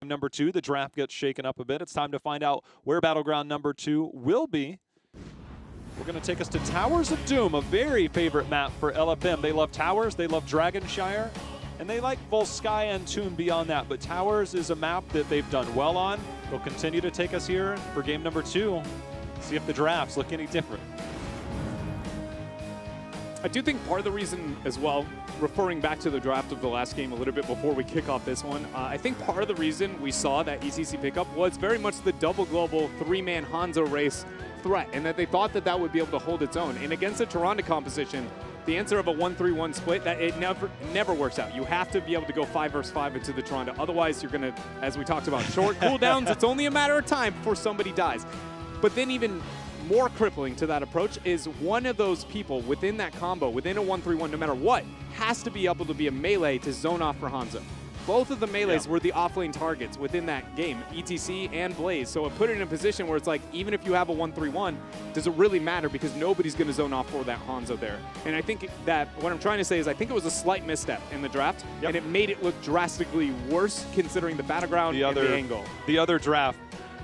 Number 2, the draft gets shaken up a bit. It's time to find out where Battleground number 2 will be. We're going to take us to Towers of Doom, a very favorite map for LFM. They love Towers, they love Dragonshire, and they like Volskaya and Tomb beyond that. But Towers is a map that they've done well on. They'll continue to take us here for game number 2. See if the drafts look any different. I do think part of the reason as well, referring back to the draft of the last game a little bit before we kick off this one, I think part of the reason we saw that ECC pickup was very much the double global 3-man Hanzo race threat, and that they thought that that would be able to hold its own. And against a Toronto composition, the answer of a 1-3-1 split, that it never works out. You have to be able to go 5 versus 5 into the Toronto. Otherwise, you're going to, as we talked about, short cooldowns. It's only a matter of time before somebody dies. But then even more crippling to that approach is one of those people within that combo, within a 1-3-1, no matter what, has to be able to be a melee to zone off for Hanzo. Both of the melees were the offlane targets within that game, ETC and Blaze. So it put it in a position where it's like, even if you have a 1-3-1, does it really matter? Because nobody's going to zone off for that Hanzo there. And I think that what I'm trying to say is I think it was a slight misstep in the draft, and it made it look drastically worse considering the battleground and the angle. The other draft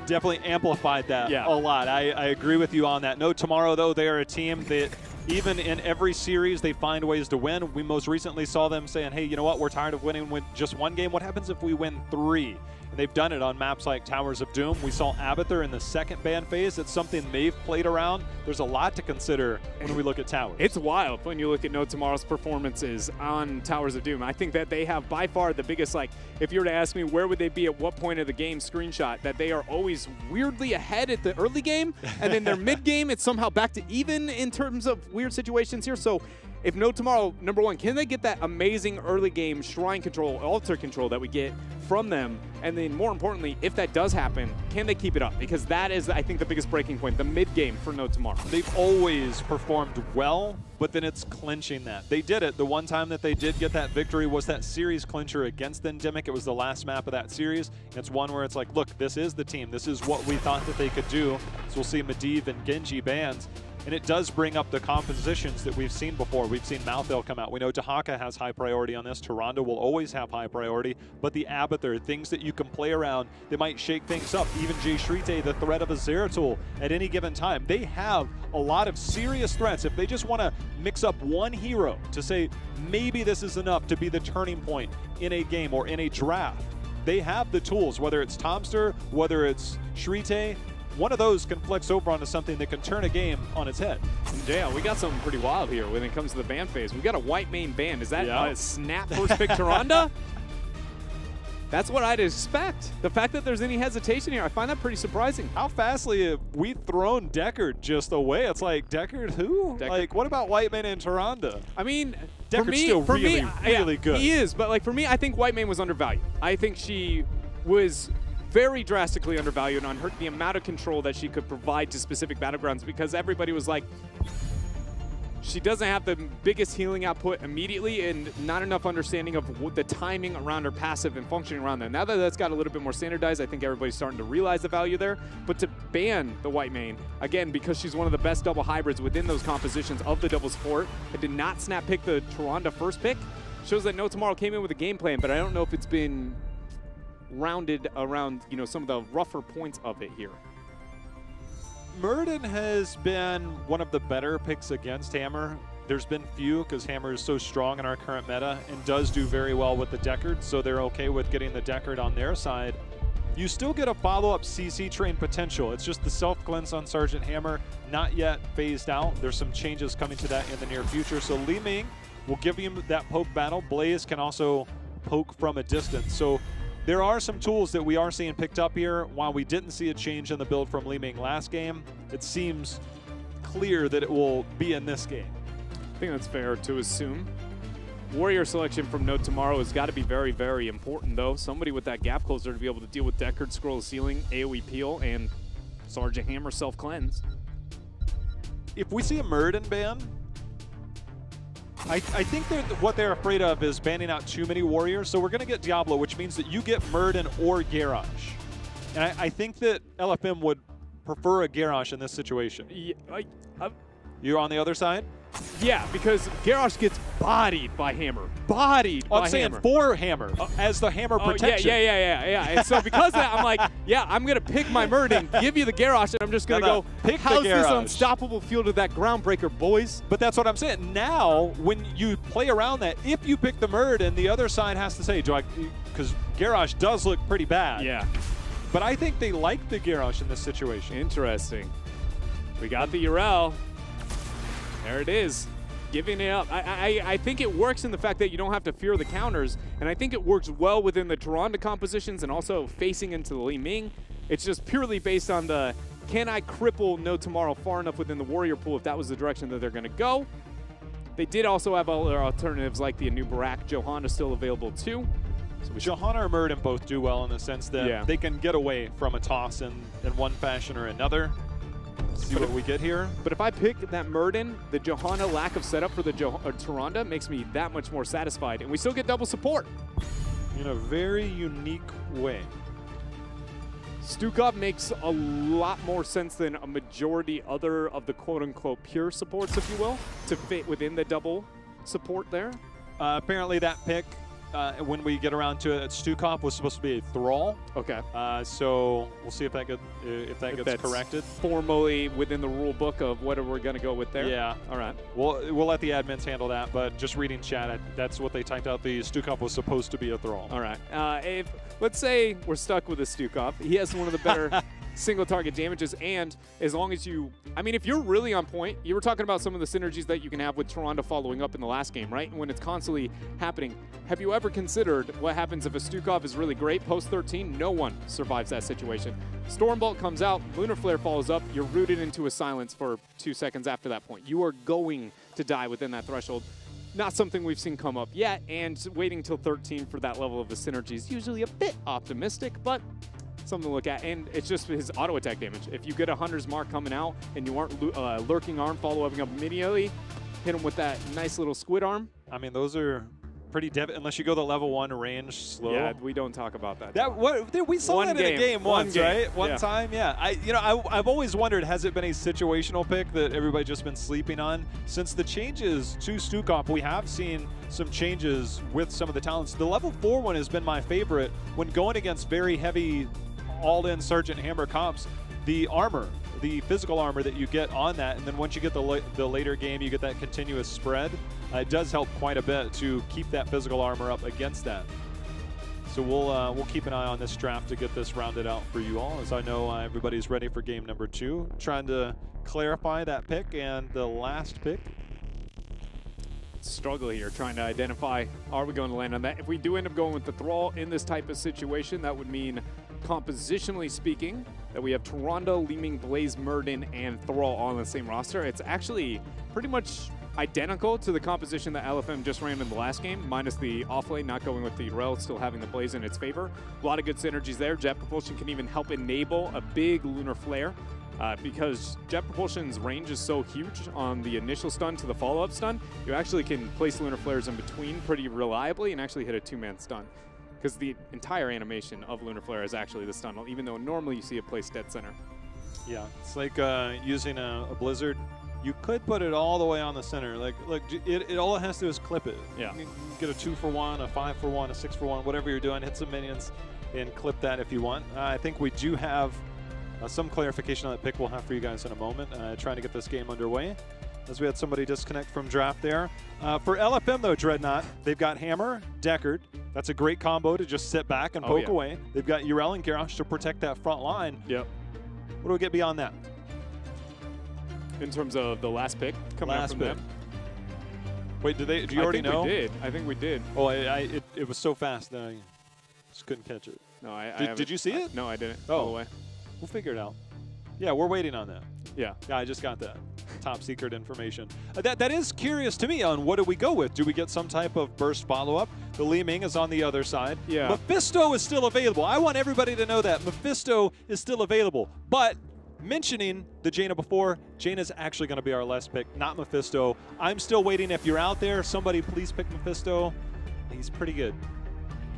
definitely amplified that a lot. I agree with you on that. No Tomorrow, though, they are a team that even in every series, they find ways to win. We most recently saw them saying, hey, you know what, we're tired of winning with just one game. What happens if we win 3? And they've done it on maps like Towers of Doom. We saw Abathur in the second ban phase. It's something they've played around. There's a lot to consider when we look at Towers. It's wild when you look at No Tomorrow's performances on Towers of Doom. I think that they have by far the biggest, like, if you were to ask me where would they be at what point of the game screenshot, that they are always weirdly ahead at the early game, and then their mid game, it's somehow back to even in terms of weird situations here. So if No Tomorrow, number 1, can they get that amazing early game shrine control, altar control that we get from them? And then more importantly, if that does happen, can they keep it up? Because that is, I think, the biggest breaking point, the mid game for No Tomorrow. They've always performed well, but then it's clinching that. They did it. The one time that they did get that victory was that series clincher against Endemic. It was the last map of that series. It's one where it's like, look, this is the team. This is what we thought that they could do. So we'll see Medivh and Genji bans. And it does bring up the compositions that we've seen before. We've seen Malthael come out. We know Dahaka has high priority on this. Tyrande will always have high priority. But the Abathur, things that you can play around, they might shake things up. Even Jay Shrite, the threat of a Zeratul at any given time. They have a lot of serious threats. If they just want to mix up one hero to say, maybe this is enough to be the turning point in a game or in a draft, they have the tools, whether it's Tomster, whether it's Shrite. One of those can flex over onto something that can turn a game on its head. Yeah, we got something pretty wild here when it comes to the ban phase. We got a white main ban. Is that a snap first pick Tyrande? That's what I'd expect. The fact that there's any hesitation here, I find that pretty surprising. How fastly have we thrown Deckard just away? It's like, Deckard who? Deckard. Like, what about Whitemane and Tyrande? I mean, Deckard's still really good. He is, but like for me, I think Whitemane was undervalued. I think she was very drastically undervalued on the amount of control that she could provide to specific battlegrounds, because everybody was like, she doesn't have the biggest healing output immediately and not enough understanding of the timing around her passive and functioning around that. Now that that's got a little bit more standardized, I think everybody's starting to realize the value there. But to ban the Whitemane, again, because she's one of the best double hybrids within those compositions of the double support, and did not snap pick the Tyrande first pick, shows that No Tomorrow came in with a game plan, but I don't know if it's been rounded around, you know, some of the rougher points of it here. Murden has been one of the better picks against Hammer. There's been few because Hammer is so strong in our current meta and does do very well with the Deckard, so they're okay with getting the Deckard on their side. You still get a follow-up CC train potential. It's just the self-cleanse on Sergeant Hammer, not yet phased out. There's some changes coming to that in the near future. So Li Ming will give him that poke battle. Blaze can also poke from a distance. So there are some tools that we are seeing picked up here. While we didn't see a change in the build from Li Ming last game, it seems clear that it will be in this game. I think that's fair to assume. Warrior selection from No Tomorrow has got to be very, very important, though. Somebody with that gap closer to be able to deal with Deckard, Scroll of Ceiling, AoE Peel, and Sergeant Hammer self-cleanse. If we see a Murden ban, I think what they're afraid of is banning out too many warriors. So we're going to get Diablo, which means that you get Murden or Garrosh. And I think that LFM would prefer a Garrosh in this situation. Yeah, You're on the other side? Yeah, because Garrosh gets bodied by Hammer. Bodied by Hammer. I'm saying for Hammer, as the Hammer protection. Yeah. And so because of that, I'm like, yeah, I'm going to pick my Murd and give you the Garrosh, and I'm just going to go, how's this unstoppable field of that Groundbreaker, boys? But that's what I'm saying. Now, when you play around that, if you pick the Murd and the other side has to say, because Garrosh does look pretty bad. Yeah. But I think they like the Garrosh in this situation. Interesting. We got the Urel. There it is. Giving it up. I think it works in the fact that you don't have to fear the counters, and I think it works well within the Tyrande compositions and also facing into the Li Ming. It's just purely based on the, can I cripple No Tomorrow far enough within the Warrior pool if that was the direction that they're going to go? They did also have other alternatives like the Anu Barak. Johanna still available too. So Johanna or Murden both do well in the sense that they can get away from a toss in one fashion or another. See what we get here. But if I pick that Murden, the Johanna lack of setup for the Tyrande makes me that much more satisfied. And we still get double support. In a very unique way. Stukov makes a lot more sense than a majority other of the quote-unquote pure supports, if you will, to fit within the double support there. Apparently that pick, when we get around to it, Stukov was supposed to be a Thrall. Okay. So we'll see if that gets corrected. Formally within the rule book of what we're going to go with there. Yeah. All right. We'll let the admins handle that, but just reading chat, that's what they typed out. The Stukov was supposed to be a Thrall. All right. If let's say we're stuck with a Stukov, he has one of the better single target damages, and as long as you, I mean, if you're really on point, you were talking about some of the synergies that you can have with Tyrande following up in the last game, right? And when it's constantly happening, have you ever considered what happens if a Stukov is really great post 13? No one survives that situation. Stormbolt comes out, Lunar Flare follows up, you're rooted into a silence for 2 seconds after that point. You are going to die within that threshold. Not something we've seen come up yet, and waiting till 13 for that level of the synergy is usually a bit optimistic, but something to look at. And it's just his auto attack damage. If you get a Hunter's Mark coming out and you aren't lurking arm follow-up immediately, hit him with that nice little squid arm. I mean, those are pretty unless you go the level 1 range slow. Yeah, we don't talk about that. We saw that in a game once, right? One time, yeah. I've always wondered, has it been a situational pick that everybody's just been sleeping on? Since the changes to Stukov, we have seen some changes with some of the talents. The level 4 one has been my favorite when going against very heavy all-in Sergeant Hammer comps. The armor, the physical armor that you get on that, and then once you get the later game, you get that continuous spread. It does help quite a bit to keep that physical armor up against that. So we'll keep an eye on this draft to get this rounded out for you all, as I know everybody's ready for game number 2. Trying to clarify that pick and the last pick. Struggle here trying to identify, are we going to land on that? If we do end up going with the Thrall in this type of situation, that would mean, compositionally speaking, that we have Tyrande, Li Ming, Blaze, Murden, and Thrall all on the same roster. It's actually pretty much identical to the composition that LFM just ran in the last game, minus the offlane not going with the Rel, still having the Blaze in its favor. A lot of good synergies there. Jet Propulsion can even help enable a big Lunar Flare. Because Jet Propulsion's range is so huge on the initial stun to the follow-up stun, you actually can place Lunar Flares in between pretty reliably and actually hit a 2-man stun. Because the entire animation of Lunar Flare is actually the stun, even though normally you see it placed dead center. Yeah, it's like using a Blizzard. You could put it all the way on the center. Like, look, all it has to do is clip it. Yeah. You can get a 2-for-1, a 5-for-1, a 6-for-1, whatever you're doing. Hit some minions and clip that if you want. I think we do have some clarification on that pick we'll have for you guys in a moment, trying to get this game underway, as we had somebody disconnect from draft there. For LFM, though, Dreadnought, they've got Hammer, Deckard. That's a great combo to just sit back and poke away. They've got Urel and Garrosh to protect that front line. Yep. What do we get beyond that? In terms of the last pick coming out from them? Wait, do you already know? I think we did. Oh, it was so fast that I just couldn't catch it. No, Did you see it? No, I didn't. Oh, all the way. We'll figure it out. Yeah, we're waiting on that. Yeah. Yeah, I just got that. Top secret information. That is curious to me on what do we go with? Do we get some type of burst follow-up? The Li Ming is on the other side. Yeah. Mephisto is still available. I want everybody to know that. Mephisto is still available. But mentioning the Jaina before, Jaina's actually going to be our last pick, not Mephisto. I'm still waiting. If you're out there, somebody please pick Mephisto. He's pretty good.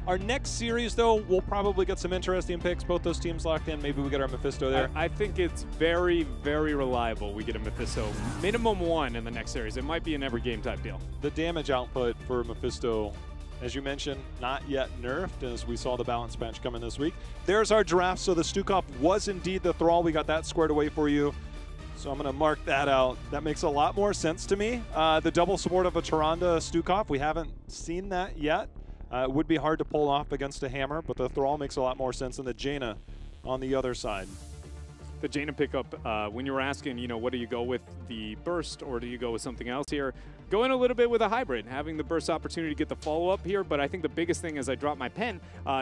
Our next series, though, we'll probably get some interesting picks. Both those teams locked in. Maybe we get our Mephisto there. I think it's very, very reliable we get a Mephisto. Minimum 1 in the next series. It might be an every game type deal. The damage output for Mephisto, as you mentioned, not yet nerfed, as we saw the balance patch coming this week. There's our draft. So the Stukov was indeed the Thrall. We got that squared away for you. So I'm going to mark that out. That makes a lot more sense to me. The double support of a Tyrande Stukov, we haven't seen that yet. It would be hard to pull off against a Hammer, but the Thrall makes a lot more sense than the Jaina on the other side. The Jaina pickup, when you were asking, you know, what do you go with, the burst or do you go with something else here? Going a little bit with a hybrid, having the burst opportunity to get the follow-up here, but I think the biggest thing as I drop my pen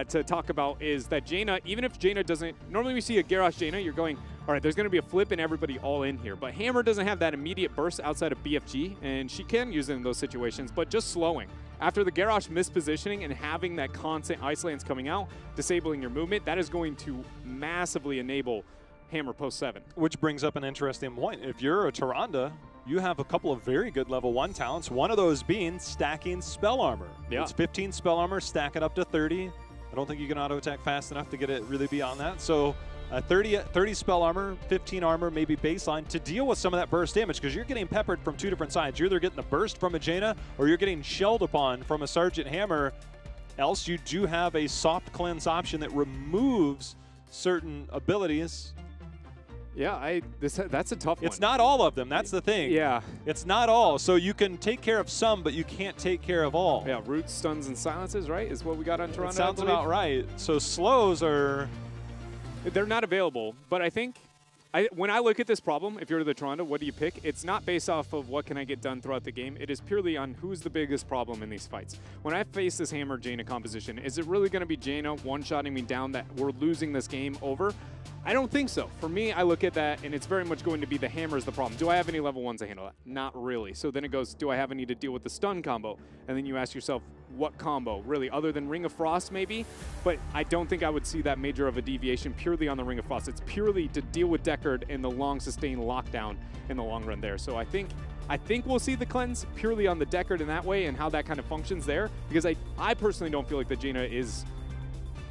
to talk about is that Jaina, even if Jaina doesn't, normally we see a Garrosh Jaina, you're going, all right, there's going to be a flip and everybody all in here, but Hammer doesn't have that immediate burst outside of BFG, and she can use it in those situations, but just slowing. After the Garrosh mispositioning and having that constant ice lands coming out, disabling your movement, that is going to massively enable Hammer post 7. Which brings up an interesting point. If you're a Tyrande, you have a couple of very good level 1 talents, one of those being stacking spell armor. Yeah. It's 15 spell armor, stack it up to 30. I don't think you can auto attack fast enough to get it really beyond that. So 30 spell armor, 15 armor, maybe baseline to deal with some of that burst damage, because you're getting peppered from 2 different sides. You're either getting the burst from a Jaina or you're getting shelled upon from a Sergeant Hammer. Else you do have a soft cleanse option that removes certain abilities. Yeah, that's a tough one. It's not all of them. That's the thing. Yeah. It's not all. So you can take care of some, but you can't take care of all. Yeah, roots, stuns, and silences, right, is what we got on Tyrande. Sounds about right. So slows are... They're not available, but I think when I look at this problem, if you're the Tyrande, what do you pick? It's not based off of what can I get done throughout the game. It is purely on who's the biggest problem in these fights. When I face this Hammer Jaina composition, is it really going to be Jaina one-shotting me down that we're losing this game over? I don't think so. For me, I look at that, and it's very much going to be the Hammer is the problem. Do I have any level 1s to handle that? Not really. So then it goes, do I have any to deal with the stun combo? And then you ask yourself, what combo, really, other than Ring of Frost maybe? But I don't think I would see that major of a deviation purely on the Ring of Frost. It's purely to deal with Deckard and the long sustained lockdown in the long run there. So I think we'll see the cleanse purely on the Deckard in that way and how that kind of functions there, because I personally don't feel like the Jaina is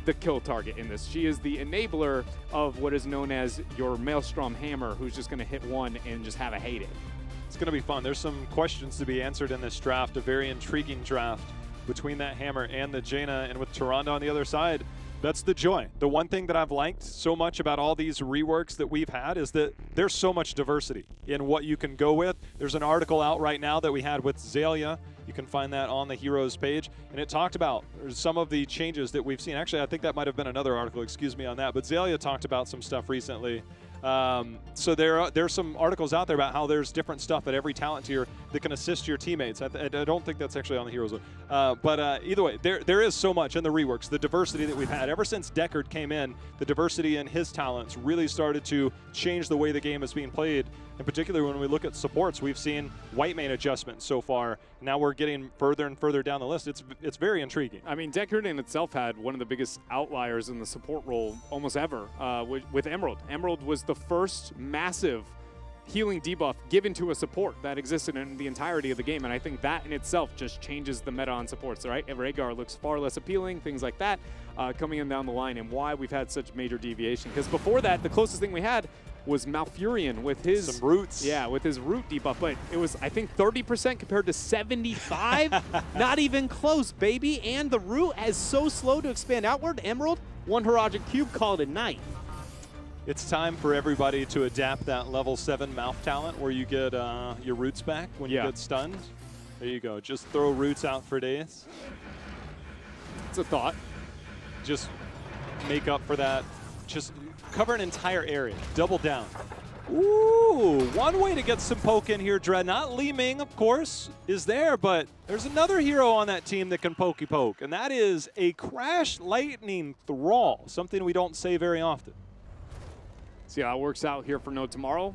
the kill target in this. She is the enabler of what is known as your Maelstrom Hammer, who's just going to hit one and just have a hate it. It's going to be fun. There's some questions to be answered in this draft, a very intriguing draft between that Hammer and the Jaina, and with Tyrande on the other side. That's the joy. The one thing that I've liked so much about all these reworks that we've had is that there's so much diversity in what you can go with. There's an article out right now that we had with Xayah. You can find that on the Heroes page. And it talked about some of the changes that we've seen. Actually, I think that might have been another article, excuse me on that. But Xayah talked about some stuff recently. So there's some articles out there about how there's different stuff at every talent tier that can assist your teammates. I don't think that's actually on the Heroes. But either way, there is so much in the reworks, the diversity that we've had. Ever since Deckard came in, the diversity in his talents really started to change the way the game is being played. In particular, when we look at supports, we've seen white main adjustments so far. Now we're getting further and further down the list. It's very intriguing. I mean, Deckard in itself had one of the biggest outliers in the support role almost ever with Emerald. Emerald was the first massive healing debuff given to a support that existed in the entirety of the game, and I think that in itself just changes the meta on supports, right? Rhaegar looks far less appealing, things like that, coming in down the line, and why we've had such major deviation. Because before that, the closest thing we had was Malfurion with his... Some roots. Yeah, with his root debuff, but it was, I think, 30% compared to 75? Not even close, baby. And the root is so slow to expand outward. Emerald, one Haragic Cube, called it night. It's time for everybody to adapt that level 7 mouth talent where you get your roots back when you get stunned. There you go. Just throw roots out for days. It's a thought. Just make up for that. Just cover an entire area. Double down. Ooh, one way to get some poke in here, Dreadnought. Li Ming, of course, is there, but there's another hero on that team that can pokey poke, and that is a Crash Lightning Thrall, something we don't say very often. See how it works out here for No Tomorrow.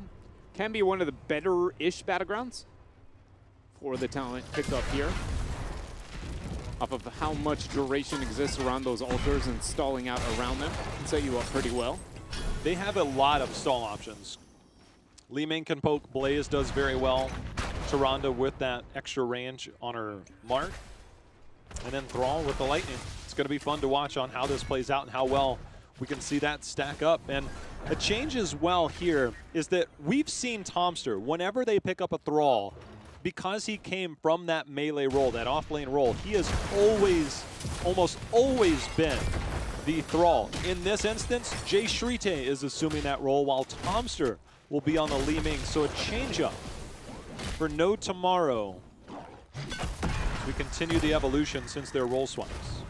Can be one of the better-ish battlegrounds for the talent picked up here. Off of how much duration exists around those altars and stalling out around them. Can set you up pretty well. They have a lot of stall options. Li Ming can poke, Blaze does very well. Tyrande with that extra range on her mark. And then Thrall with the lightning. It's going to be fun to watch on how this plays out and how well we can see that stack up. And a change as well here is that we've seen Tomster, whenever they pick up a Thrall, because he came from that melee role, that off-lane role, he has always, almost always been the Thrall. In this instance, Jay Shrite is assuming that role while Tomster will be on the Li Ming. So a change-up for No Tomorrow. We continue the evolution since their role swaps.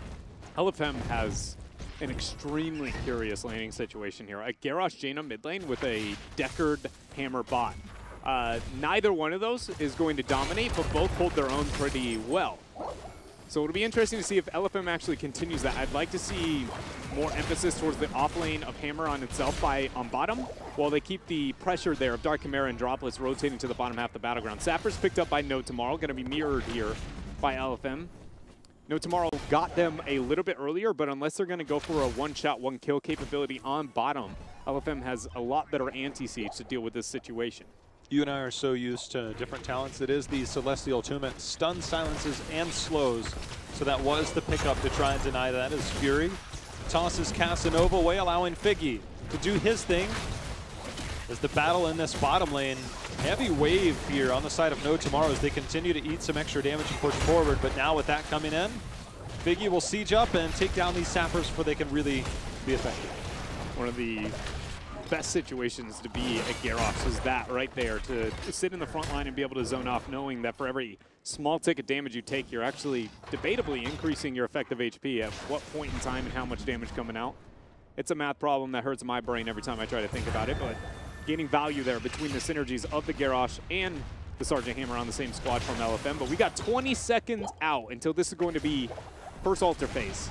LFM has an extremely curious laning situation here. A Garrosh Jaina mid lane with a Deckard Hammer bot. Neither one of those is going to dominate, but both hold their own pretty well. So it'll be interesting to see if LFM actually continues that. I'd like to see more emphasis towards the off lane of Hammer on itself on bottom, while they keep the pressure there of Dark Chimera and Droplets rotating to the bottom half of the battleground. Sappers picked up by No Tomorrow, going to be mirrored here by LFM. No Tomorrow got them a little bit earlier, but unless they're going to go for a one-shot, one-kill capability on bottom, LFM has a lot better anti-siege to deal with this situation. You and I are so used to different talents. It is the Celestial Tumult, stun, silences, and slows. So that was the pickup to try and deny that as Fury tosses Casanova away, allowing Figgy to do his thing. As the battle in this bottom lane, heavy wave here on the side of No Tomorrow as they continue to eat some extra damage and push forward. But now with that coming in, Figgy will siege up and take down these Sappers before they can really be effective. One of the best situations to be a Garrosh is that right there, to sit in the front line and be able to zone off, knowing that for every small ticket damage you take, you're actually debatably increasing your effective HP at what point in time and how much damage coming out. It's a math problem that hurts my brain every time I try to think about it, but gaining value there between the synergies of the Garrosh and the Sergeant Hammer on the same squad from LFM. But we got 20 seconds out until this is going to be first altar phase.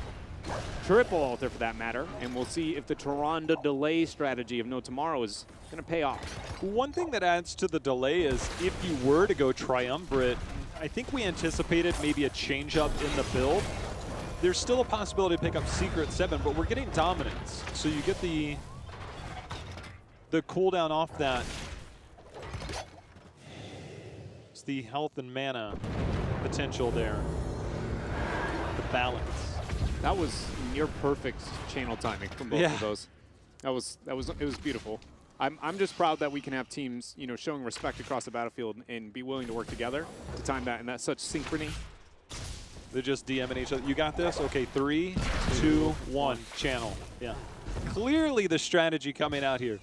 Triple altar for that matter, and we'll see if the Tyrande delay strategy of No Tomorrow is going to pay off. One thing that adds to the delay is if you were to go Triumvirate, I think we anticipated maybe a change up in the build. There's still a possibility to pick up Secret 7, but we're getting Dominance. So you get the cooldown off that. It's the health and mana potential there. The balance. That was near perfect channel timing from both of those. It was beautiful. I'm just proud that we can have teams, you know, showing respect across the battlefield and be willing to work together to time that, and that's such synchrony. They're just DMing each other. You got this? Okay, 3, 2, 1, channel. Yeah. Clearly the strategy coming out here.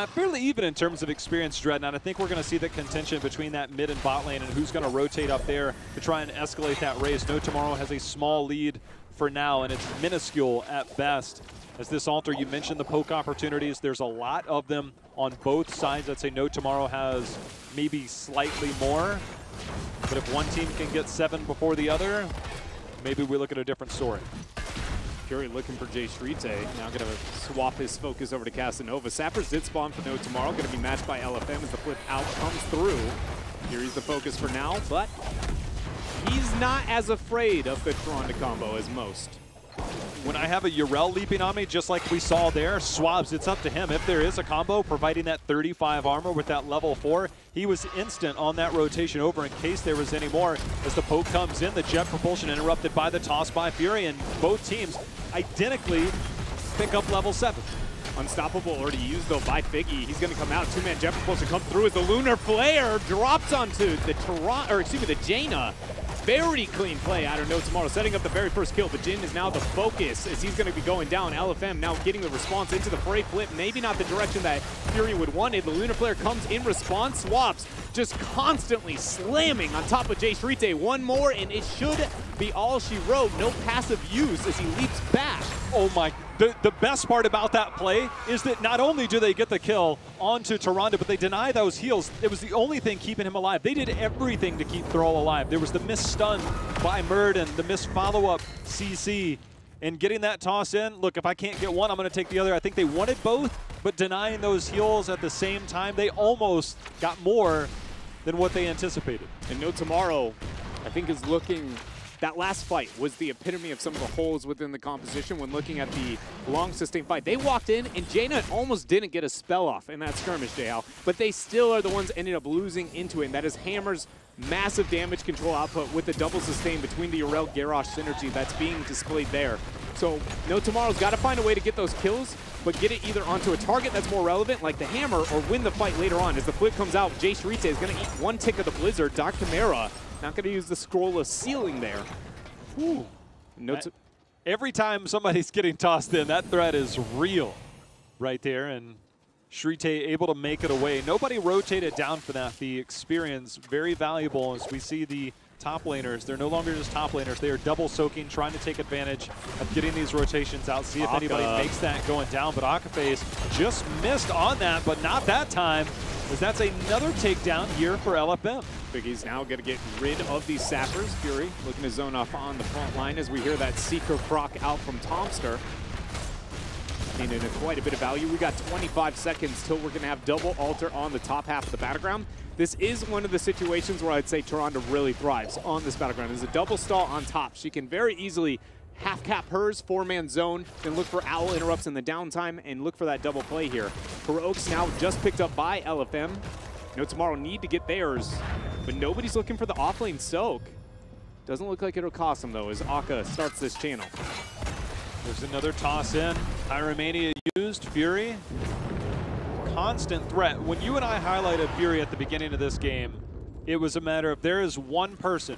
Fairly even in terms of experience, Dreadnought. I think we're going to see the contention between that mid and bot lane and who's going to rotate up there to try and escalate that race. No Tomorrow has a small lead for now, and it's minuscule at best. As this altar, you mentioned the poke opportunities. There's a lot of them on both sides. I'd say No Tomorrow has maybe slightly more. But if one team can get 7 before the other, maybe we look at a different story. Fury looking for Jay Shrite. Now going to swap his focus over to Casanova. Sappers did spawn for No Tomorrow. Going to be matched by LFM as the flip out comes through. Fury's the focus for now, but he's not as afraid of the Tyrande combo as most. When I have a Yrel leaping on me, just like we saw there, Swabs, it's up to him. If there is a combo, providing that 35 armor with that level 4, he was instant on that rotation over in case there was any more. As the poke comes in, the jet propulsion interrupted by the toss by Fury, and both teams identically pick up level 7. Unstoppable already used though by Figgy. He's going to come out. 2-man jet propulsion comes through as the Lunar Flare drops onto the Jaina. Very clean play out of No Tomorrow, setting up the very first kill, but Jin is now the focus as he's going to be going down. LFM now getting the response into the fray flip, maybe not the direction that Fury would want it. The Lunar Flare comes in response, Swaps just constantly slamming on top of Jay Shrite. One more, and it should be all she wrote. No passive use as he leaps back. Oh my, the best part about that play is that not only do they get the kill onto Tyrande, but they deny those heals. It was the only thing keeping him alive. They did everything to keep Thrall alive. There was the missed stun by Murden, the missed follow-up CC, and getting that toss in. Look, if I can't get one, I'm going to take the other. I think they wanted both, but denying those heals at the same time, they almost got more than what they anticipated. And No Tomorrow, I think, is looking... That last fight was the epitome of some of the holes within the composition when looking at the long sustained fight. They walked in and Jaina almost didn't get a spell off in that skirmish, JL, but they still are the ones ended up losing into it, and that is Hammer's massive damage control output with the double sustain between the Aurel Garrosh synergy that's being displayed there. So No Tomorrow's got to find a way to get those kills, but get it either onto a target that's more relevant, like the hammer, or win the fight later on. As the flip comes out, Jay Shrite is going to eat one tick of the Blizzard. Dr. Mera not going to use the scroll of ceiling there. Ooh. Every time somebody's getting tossed in, that threat is real right there, and Shrite able to make it away. Nobody rotated down for that. The experience, very valuable as we see the top laners. They're no longer just top laners. They are double soaking, trying to take advantage of getting these rotations out, see if anybody makes that going down. But Akaface just missed on that, but not that time, as that's another takedown here for LFM. Biggie's now going to get rid of these sappers. Fury looking to zone off on the front line as we hear that Seeker proc out from Tomster. In quite a bit of value. We got 25 seconds till we're going to have double altar on the top half of the battleground. This is one of the situations where I'd say Tyrande really thrives on this battleground. There's a double stall on top. She can very easily half cap hers, 4-man zone, then look for owl interrupts in the downtime and look for that double play here. Heroics now just picked up by LFM. No Tomorrow need to get theirs, but nobody's looking for the offlane soak. Doesn't look like it'll cost them though as Akka starts this channel. There's another toss in. Pyromania used. Fury. Constant threat. When you and I highlighted Fury at the beginning of this game, it was a matter of there is one person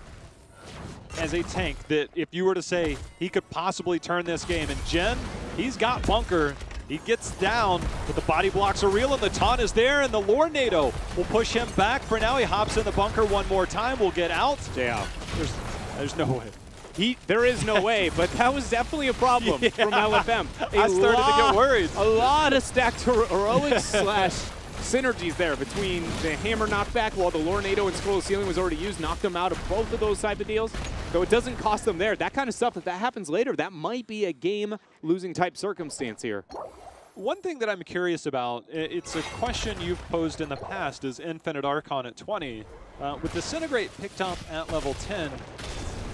as a tank that if you were to say he could possibly turn this game, and Jen, he's got bunker. He gets down, but the body blocks are real, and the taunt is there, and the Lornado will push him back. For now, he hops in the bunker one more time. Will get out. Yeah. There's no way. There is no way, but that was definitely a problem from LFM. I started to get worried. A lot of stacked heroics slash synergies there between the hammer knockback while the Lornado and Scroll of Ceiling was already used, knocked them out of both of those type of deals. Though it doesn't cost them there. That kind of stuff, if that happens later, that might be a game-losing type circumstance here. One thing that I'm curious about, it's a question you've posed in the past, is Infinite Archon at 20. With Disintegrate picked up at level 10,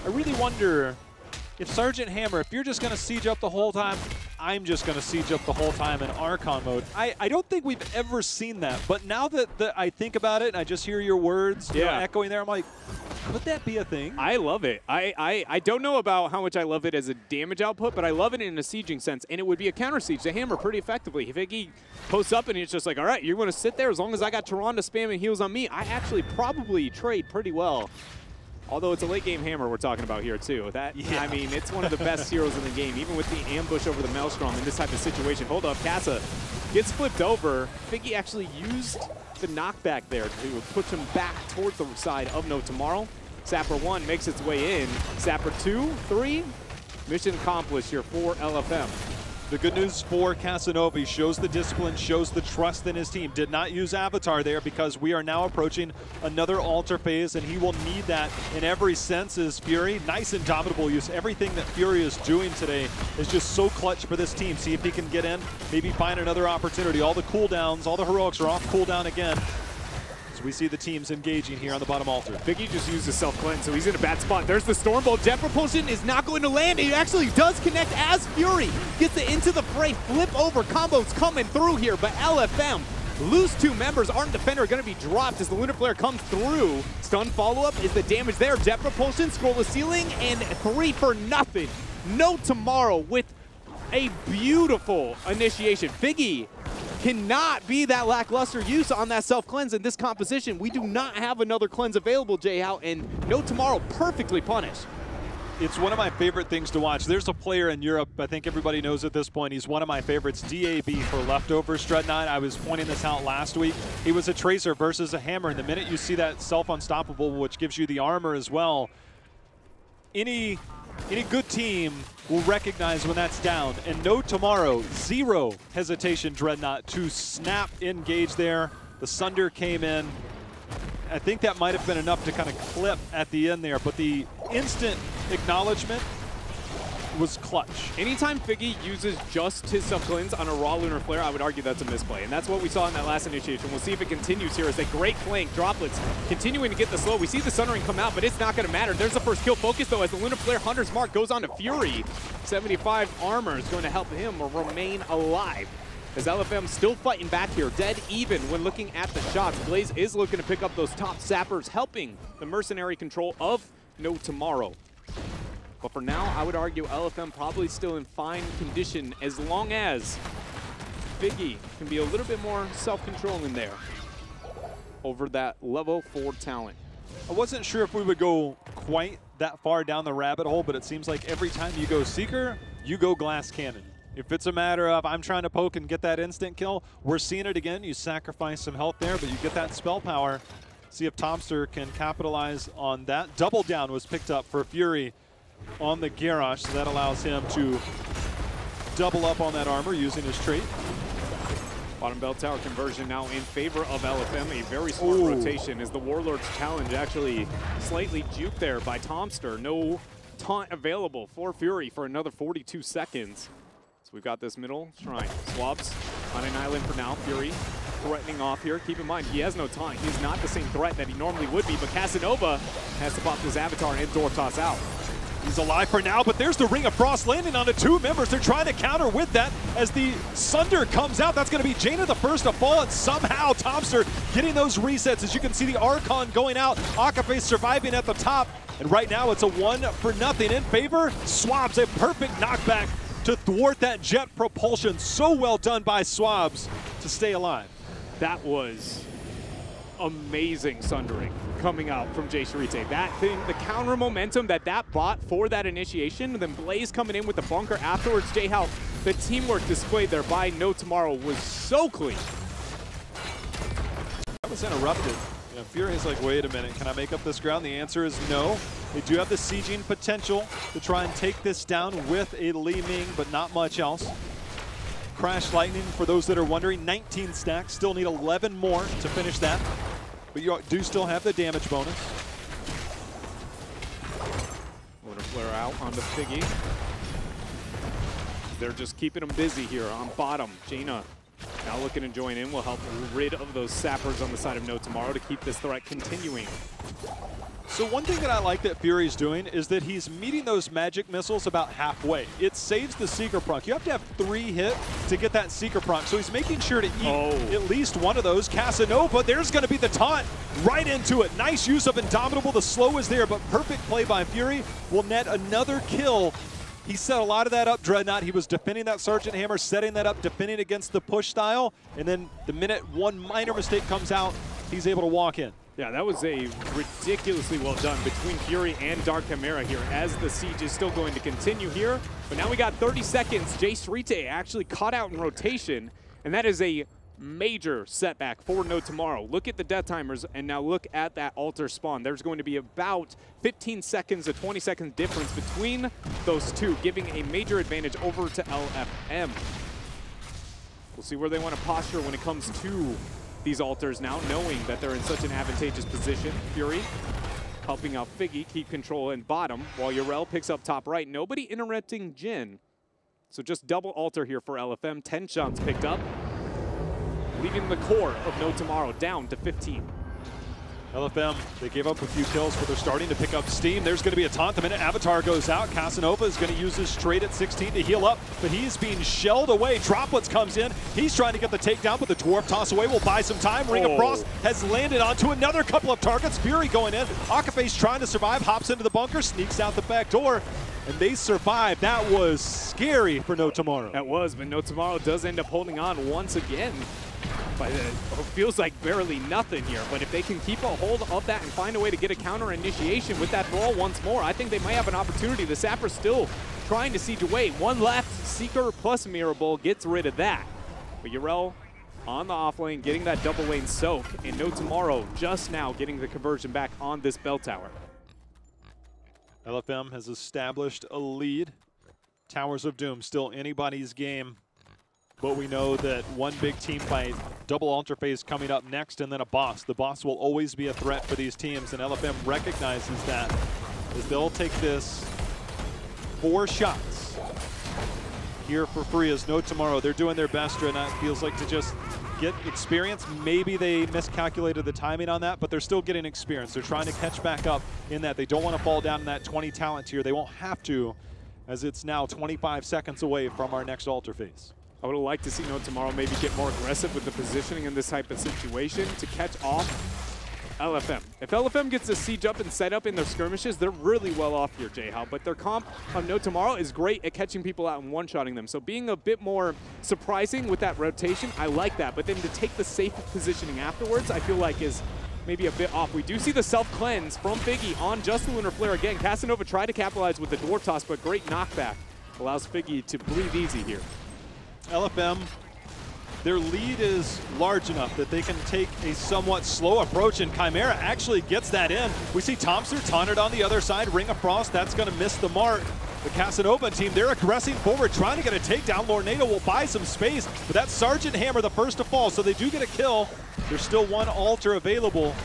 I really wonder if Sergeant Hammer, if you're just going to siege up the whole time, I'm just going to siege up the whole time in Archon mode. I don't think we've ever seen that, but now that I think about it and I just hear your words echoing there, I'm like, could that be a thing? I love it. I don't know about how much I love it as a damage output, but I love it in a sieging sense, and it would be a counter siege to Hammer pretty effectively. If he posts up and he's just like, all right, you're going to sit there as long as I got Tyrande spamming heals on me, I actually probably trade pretty well. Although it's a late game Hammer we're talking about here too. I mean, it's one of the best heroes in the game, even with the ambush over the Maelstrom in this type of situation. Hold up, Kassa gets flipped over. Figgy actually used the knockback there to push him back towards the side of No Tomorrow. Sapper 1 makes its way in. Sapper 2, 3, mission accomplished here for LFM. The good news for Casanova, shows the discipline, shows the trust in his team. Did not use Avatar there because we are now approaching another altar phase, and he will need that in every sense as Fury. Nice indomitable use. Everything that Fury is doing today is just so clutch for this team. See if he can get in, maybe find another opportunity. All the cooldowns, all the heroics are off cooldown again. We see the teams engaging here on the bottom altar. Biggie just used a self-cleanse, so he's in a bad spot. There's the Stormbolt. Jet Propulsion is not going to land. He actually does connect as Fury gets it into the fray. Flip over. Combos coming through here, but LFM lose 2 members. Ardent Defender are going to be dropped as the Lunar Flare comes through. Stun follow-up is the damage there. Jet Propulsion, Scroll of Ceiling, and 3 for nothing. No Tomorrow with a beautiful initiation. Biggie cannot be that lackluster use on that self-cleanse in this composition. We do not have another cleanse available, Jay-How, and No Tomorrow perfectly punished. It's one of my favorite things to watch. There's a player in Europe, I think everybody knows at this point, he's one of my favorites, DAB for Leftovers, Dreadnought. I was pointing this out last week. He was a Tracer versus a Hammer, and the minute you see that self-unstoppable, which gives you the armor as well, any good team will recognize when that's down. And No Tomorrow, 0 hesitation, Dreadnought, to snap engage there. The Sunder came in. I think that might have been enough to kind of clip at the end there, but the instant acknowledgement was clutch. Anytime Figgy uses just his self-cleanse on a raw Lunar Flare, I would argue that's a misplay. And that's what we saw in that last initiation. We'll see if it continues here as a great flank. Droplets continuing to get the slow. We see the Sundering come out, but it's not going to matter. There's the first kill focus, though, as the Lunar Flare Hunter's Mark goes on to Fury. 75 armor is going to help him remain alive. as LFM still fighting back here, dead even when looking at the shots. Blaze is looking to pick up those top sappers, helping the mercenary control of No Tomorrow. But for now, I would argue LFM probably still in fine condition as long as Figgy can be a little bit more self-controlling there over that level 4 talent. I wasn't sure if we would go quite that far down the rabbit hole, but it seems like every time you go Seeker, you go Glass Cannon. If it's a matter of I'm trying to poke and get that instant kill, we're seeing it again. You sacrifice some health there, but you get that spell power. See if Tomster can capitalize on that. Double down was picked up for Fury on the Garrosh, so that allows him to double up on that armor using his trait. Bottom bell tower conversion now in favor of LFM. A very smart rotation as the Warlord's challenge actually slightly juked there by Tomster. No taunt available for Fury for another 42 seconds. So we've got this middle shrine. Swabs on an island for now. Fury threatening off here. Keep in mind, he has no taunt. He's not the same threat that he normally would be, but Casanova has to pop his avatar and door toss out. He's alive for now, but there's the Ring of Frost landing on the 2 members. They're trying to counter with that as the Sunder comes out. That's going to be Jaina the first to fall, and somehow Tomster getting those resets. As you can see, the Archon going out. Akafe surviving at the top, and right now it's a 1-0 in favor. Swabs, a perfect knockback to thwart that jet propulsion. So well done by Swabs to stay alive. That was amazing sundering coming out from Jay Sharite. That thing, the counter momentum that bought for that initiation, and then Blaze coming in with the bunker afterwards. Jay, how the teamwork displayed there by No Tomorrow was so clean. That was interrupted. You know, Fury's like, wait a minute, can I make up this ground? The answer is no. They do have the sieging potential to try and take this down with a Li Ming, but not much else. Crash Lightning, for those that are wondering, 19 stacks. Still need 11 more to finish that. But you do still have the damage bonus. Lunar Flare out onto Figgy. They're just keeping him busy here on bottom. Jaina now looking to join in, will help rid of those sappers on the side of No Tomorrow to keep this threat continuing. So one thing that I like that Fury's doing is that he's meeting those magic missiles about halfway. It saves the Seeker proc. You have to have 3 hit to get that Seeker proc, so he's making sure to eat at least one of those. Casanova, there's going to be the taunt right into it. Nice use of Indomitable. The slow is there, but perfect play by Fury will net another kill. He set a lot of that up, Dreadnought. He was defending that Sergeant Hammer, setting that up, defending against the push style, and then the minute one minor mistake comes out, he's able to walk in. Yeah, that was a ridiculously well done between Fury and Dark Chimera here as the siege is still going to continue here. But now we got 30 seconds. Jay Sharite actually caught out in rotation, and that is a major setback for No Tomorrow. Look at the death timers, and now look at that altar spawn. There's going to be about 15 seconds to 20 seconds difference between those two, giving a major advantage over to LFM. We'll see where they want to posture when it comes to these altars now, knowing that they're in such an advantageous position. Fury helping out Figgy keep control in bottom, while Yrel picks up top right. Nobody interrupting Jin. So just double altar here for LFM. 10 shots picked up, leaving the core of No Tomorrow down to 15. LFM, they gave up a few kills, but they're starting to pick up steam. There's going to be a taunt the minute Avatar goes out. Casanova is going to use his trade at 16 to heal up, but he's being shelled away. Droplets comes in. He's trying to get the takedown, but the Dwarf toss away will buy some time. Ring of Frost has landed onto another couple of targets. Fury going in. Akafe's trying to survive, hops into the bunker, sneaks out the back door, and they survive. That was scary for No Tomorrow. That was, but No Tomorrow does end up holding on once again. But it feels like barely nothing here, but if they can keep a hold of that and find a way to get a counter initiation with that brawl once more, I think they might have an opportunity. The Sapper's still trying to siege away. One left, Seeker plus Mirable gets rid of that. But Yrel on the off lane, getting that double lane soak, and No Tomorrow just now getting the conversion back on this bell tower. LFM has established a lead. Towers of Doom, still anybody's game. But we know that one big team fight, double altar phase coming up next, and then a boss. The boss will always be a threat for these teams, and LFM recognizes that as they'll take this 4 shots here for free as No Tomorrow. They're doing their best, and it feels like to just get experience. Maybe they miscalculated the timing on that, but they're still getting experience. They're trying to catch back up in that. They don't want to fall down in that 20 talent tier. They won't have to, as it's now 25 seconds away from our next altar phase. I would have liked to see No Tomorrow maybe get more aggressive with the positioning in this type of situation to catch off LFM. If LFM gets a siege up and set up in their skirmishes, they're really well off here, J-How. But their comp on No Tomorrow is great at catching people out and one-shotting them. So being a bit more surprising with that rotation, I like that. But then to take the safe positioning afterwards, I feel like is maybe a bit off. We do see the self-cleanse from Figgy on just the Lunar Flare again. Casanova tried to capitalize with the Dwarf Toss, but great knockback allows Figgy to breathe easy here. LFM, their lead is large enough that they can take a somewhat slow approach, and Chimera actually gets that in. We see Thompson taunted on the other side, Ring of Frost, that's going to miss the mark. The Casanova team, they're aggressing forward, trying to get a takedown. Lornado will buy some space, but that's Sergeant Hammer, the first to fall, so they do get a kill. There's still one altar available.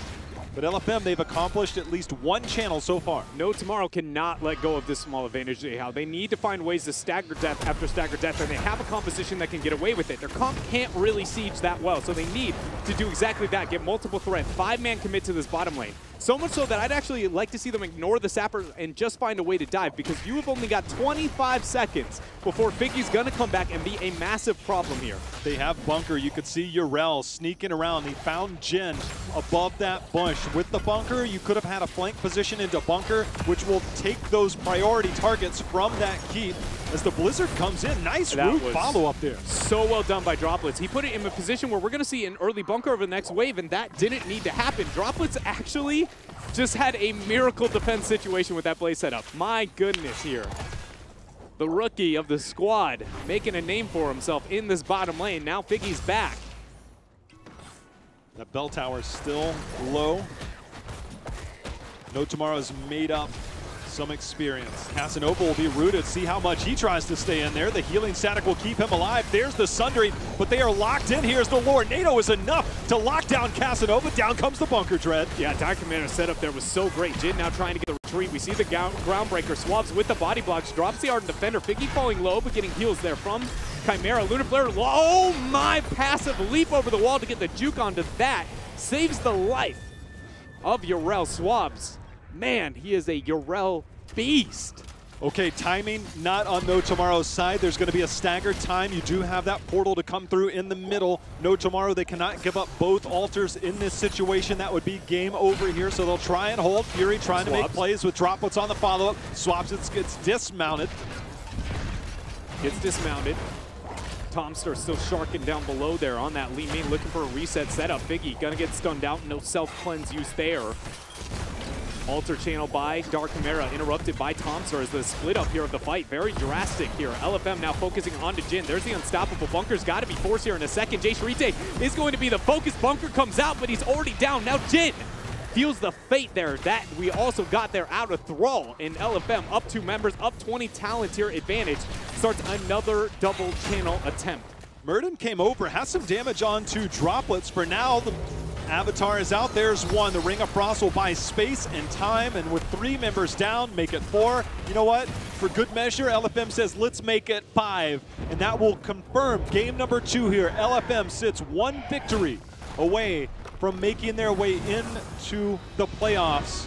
But LFM, they've accomplished at least one channel so far. No Tomorrow cannot let go of this small advantage they have. They need to find ways to stagger death after stagger death, and they have a composition that can get away with it. Their comp can't really siege that well, so they need to do exactly that, get multiple threat, 5-man commit to this bottom lane. So much so that I'd actually like to see them ignore the Sapper and just find a way to dive, because you have only got 25 seconds before Figgy's gonna come back and be a massive problem here. They have bunker. You could see Urel sneaking around. He found Jin above that bush. With the bunker, you could have had a flank position into bunker, which will take those priority targets from that keep. As the Blizzard comes in, nice root follow up there. So well done by Droplets. He put it in a position where we're going to see an early bunker over the next wave, and that didn't need to happen. Droplets actually just had a miracle defense situation with that play setup. My goodness here. The rookie of the squad making a name for himself in this bottom lane. Now Figgy's back. That bell tower's still low. No Tomorrow's made up some experience. Casanova will be rooted. See how much he tries to stay in there. The healing static will keep him alive. There's the Sundering, but they are locked in. Here's the Lord. NATO is enough to lock down Casanova. Down comes the bunker dread. Yeah, Dark Commander's setup there was so great. Jin now trying to get the retreat. We see the Groundbreaker swabs with the body blocks, drops the Ardent Defender. Figgy falling low, but getting heals there from Chimera. Lunar Flare, oh my, passive leap over the wall to get the juke onto that. Saves the life of Urel. Swabs. Man, he is a Urel beast. Okay, timing not on No Tomorrow's side. There's going to be a staggered time. You do have that portal to come through in the middle. No Tomorrow, they cannot give up both altars in this situation. That would be game over here, so they'll try and hold. Fury trying to make plays with Droplets on the follow-up. Swaps, it gets dismounted. Gets dismounted. Tomster still sharking down below there on that lean main, looking for a reset setup. Figgy gonna get stunned out. No self-cleanse use there. Alter channel by Dark Chimera, interrupted by Tomster as the split up here of the fight. Very drastic here. LFM now focusing on to Jin. There's the unstoppable bunker's got to be forced here in a second. Jay Sharite is going to be the focus. Bunker comes out, but he's already down. Now Jin feels the fate there that we also got there out of Thrall in LFM. Up 2 members, up 20 talent here advantage. Starts another double channel attempt. Murden came over, has some damage onto Droplets. For now, the Avatar is out. There's one. The Ring of Frost will buy space and time, and with 3 members down, make it 4. You know what? For good measure, LFM says, let's make it 5. And that will confirm game number 2 here. LFM sits 1 victory away from making their way into the playoffs.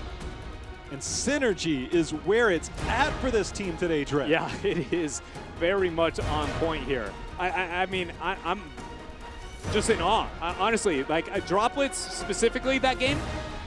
And synergy is where it's at for this team today, Dre. Yeah, it is very much on point here. I mean, I'm just in awe. Honestly, like Droplets specifically that game,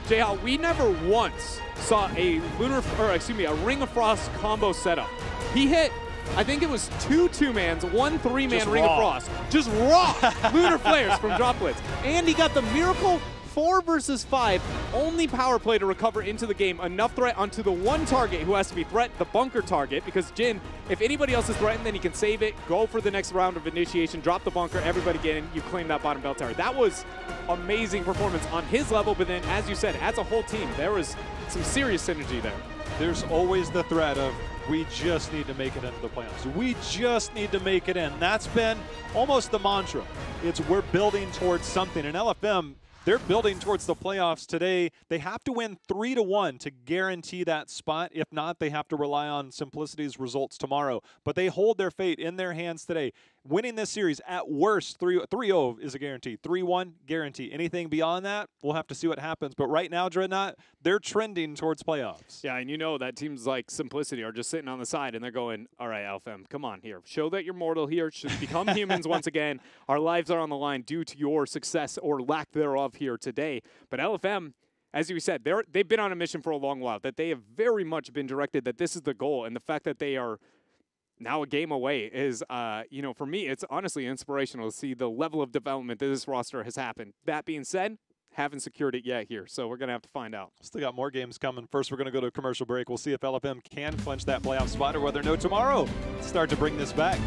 J-How, we never once saw a a Ring of Frost combo setup. He hit, I think it was 2 2-mans, 1 3-man Ring of Frost. Just raw Lunar Flares from Droplets. And he got the miracle 4 versus 5, only power play to recover into the game. Enough threat onto the 1 target who has to be threat, the bunker target, because Jin, if anybody else is threatened, then he can save it, go for the next round of initiation, drop the bunker, everybody get in, you claim that bottom bell tower. That was amazing performance on his level, but then, as you said, as a whole team, there was some serious synergy there. There's always the threat of, we just need to make it into the playoffs. We just need to make it in. That's been almost the mantra. It's we're building towards something. And LFM, they're building towards the playoffs today. They have to win 3-1 to guarantee that spot. If not, they have to rely on Simplicity's results tomorrow. But they hold their fate in their hands today. Winning this series at worst 3-0 is a guarantee. 3-1 guarantee. Anything beyond that, we'll have to see what happens. But right now, Dreadnought, they're trending towards playoffs. Yeah, and you know that teams like Simplicity are just sitting on the side and they're going, all right, LFM, come on here. Show that you're mortal here. Should become humans once again. Our lives are on the line due to your success or lack thereof here today. But LFM, as you said, they've been on a mission for a long while, that they have very much been directed that this is the goal. And the fact that they are now a game away is, for me, it's honestly inspirational to see the level of development that this roster has happened. That being said, haven't secured it yet here, so we're going to have to find out. Still got more games coming. First, we're going to go to a commercial break. We'll see if LFM can clinch that playoff spot or whether Tomorrow start to bring this back.